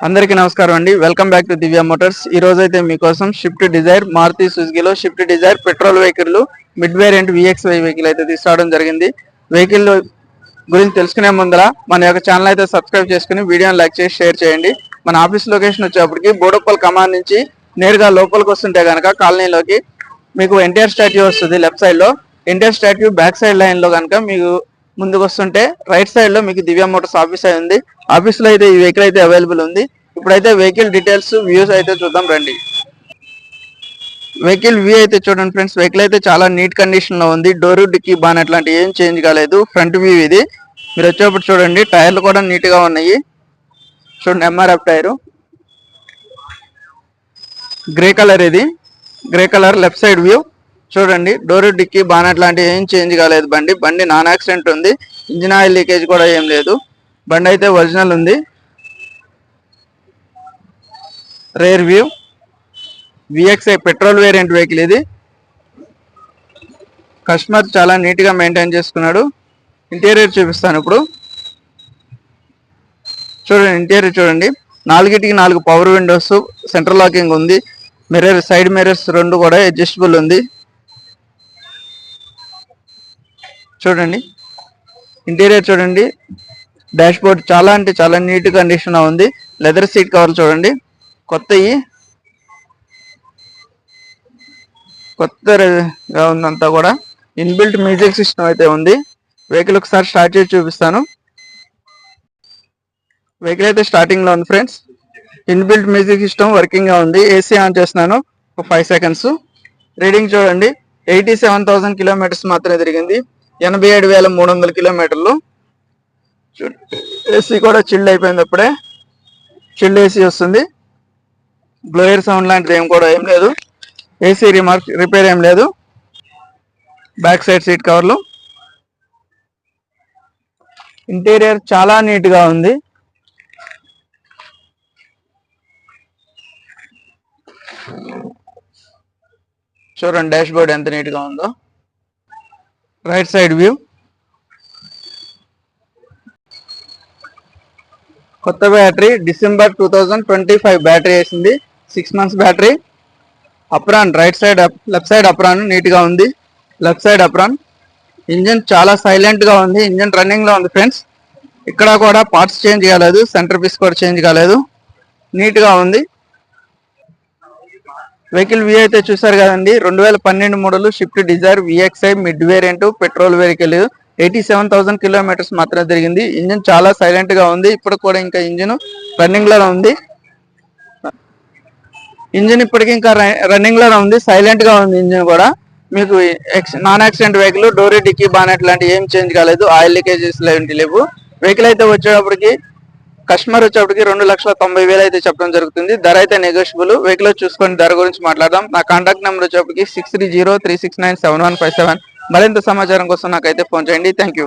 అందరికీ నమస్కారం అండి. Welcome back to Divya motors. ఈ రోజు అయితే మీకోసం షిఫ్ట్ డిజైర్, మారుతి సుజుకిలో Swift Dzire petrol vehicle mid variant VXY vehicle అయితే తీసుకురావడం జరిగింది. వెహికల్ గురించి తెలుసుకునే ముందర మన యొక్క ఛానల్ అయితే సబ్స్క్రైబ్ చేసుకుని వీడియోని లైక్ చేసి షేర్ చేయండి. మన ఆఫీస్ లొకేషన్ వచ్చేప్పటికి బోడుప్పల్ కమాన్ నుంచి నేరుగా లోపలికి వస్తుంటే కనుక కాలనీలోకి మీకు ఎన్టీఆర్ స్టాట్యూ వస్తుంది. లెఫ్ట్ సైడ్ లో NTR statue back side line లో కనుక మీకు ముందుకు వస్తుంటే రైట్ సైడ్ లో మీకు దివ్య మోటార్స్ ఆఫీస్ అయి ఉంది. ఆఫీస్ లో అయితే ఈ వెహికల్ అయితే అవైలబుల్ ఉంది. ఇప్పుడైతే వెహికల్ డీటెయిల్స్ వ్యూస్ అయితే చూద్దాం రండి. వెహికల్ వ్యూ అయితే చూడండి ఫ్రెండ్స్. వెహికల్ అయితే చాలా నీట్ కండిషన్ లో ఉంది. డోరు డిక్కీ బాన్ అట్లాంటి ఏం చేంజ్ కాలేదు. ఫ్రంట్ వ్యూ ఇది. మీరు వచ్చేప్పుడు చూడండి, టైర్లు కూడా నీట్ గా ఉన్నాయి. చూడండి, MRF టైరు, గ్రే కలర్. ఇది grey colour. Left side view చూడండి, డోరు డిక్కీ బానెట్ లాంటి ఏం చేంజ్ కాలేదు. బండి నాన్ యాక్సిడెంట్ ఉంది. ఇంజిన్ ఆయిల్ లీకేజ్ కూడా ఏం లేదు. బండి అయితే ఒరిజినల్ ఉంది. Rear view VXI petrol variant vehicle ఇది. కస్టమర్ చాలా నీట్ గా మెయింటైన్ చేసుకున్నాడు. ఇంటీరియర్ చూపిస్తాను ఇప్పుడు. చూడండి, ఇంటీరియర్ చూడండి. 4 పవర్ విండోస్, సెంట్రల్ లాకింగ్ ఉంది. మిర్రర్, సైడ్ మిర్రర్స్ రెండు కూడా అడ్జస్టబుల్ ఉంది. చూడండి, ఇంటీరియర్ చూడండి. డాష్ బోర్డ్ చాలా అంటే చాలా నీట్ కండిషన్ లో ఉంది. లెదర్ సీట్ కవర్లు చూడండి, కొత్తగా ఉందంతా కూడా. ఇన్బిల్ట్ మ్యూజిక్ సిస్టమ్ అయితే ఉంది. వెహికల్ ఒకసారి స్టార్ట్ చేసి చూపిస్తాను. వెహికల్ అయితే స్టార్టింగ్ లో ఉంది friends. Inbuilt music system working గా ఉంది. AC ఆన్ చేస్తున్నాను ఒక 5 సెకండ్స్. రీడింగ్ చూడండి, 87,000 కిలోమీటర్స్ మాత్రమే తిరిగింది. 87,300 కిలోమీటర్లు. AC కూడా చిల్డ్ అయిపోయింది. అప్పుడే చిల్డ్ AC వస్తుంది. బ్లోయర్ సౌండ్ లాంటిది ఏం కూడా ఏం లేదు. AC రిపేర్ ఏం లేదు. బ్యాక్ సైడ్ సీట్ కవర్లు. ఇంటీరియర్ చాలా నీట్ గా ఉంది. చూడండి, డాష్ బోర్డ్ ఎంత నీట్ గా ఉందో. Right side view. కొత్త బ్యాటరీ, డిసెంబర్ 2025 బ్యాటరీ వేసింది. 6 months battery. Apron right side, left side apron neat గా ఉంది. Left side apron. ఇంజిన్ చాలా సైలెంట్ గా ఉంది. ఇంజిన్ రన్నింగ్ లో ఉంది ఫ్రెండ్స్. ఇక్కడ కూడా పార్ట్స్ చేంజ్ కాలేదు. సెంటర్ పీస్ కూడా చేంజ్ కాలేదు. నీట్ గా ఉంది. వెహికల్ వ్యూ అయితే చూసారు కదండి. 2012 model Swift Dzire VXI mid variant petrol vehicle. 87,000 kilometres మాత్రమే తిరిగింది. ఇంజిన్ చాలా సైలెంట్ గా ఉంది. ఇప్పుడు కూడా ఇంకా ఇంజిన్ రన్నింగ్ లో ఉంది. ఇంజిన్ ఇప్పటికి ఇంకా రన్నింగ్ లో ఉంది. సైలెంట్ గా ఉంది ఇంజిన్ కూడా. మీకు నాన్ యాక్సిడెంట్ వెహికల్. డోరీ డిక్కీ బానెట్ లాంటి ఏం చేంజ్ కాలేదు. ఆయిల్ లీకేజెస్ లాంటి లేవు. వెహికల్ అయితే వచ్చేటప్పటికి కస్టమర్ వచ్చేప్పటికి 2,90,000 అయితే చెప్పడం జరుగుతుంది. ధర అయితే నెగోషియబుల్. వెహికల్ చూసుకొని ధర గురించి మాట్లాడదాం. నా కాంటాక్ట్ నెంబర్ వచ్చేప్పటికి 6303697157. మరింత సమాచారం కోసం నాకైతే ఫోన్ చేయండి. Thank you.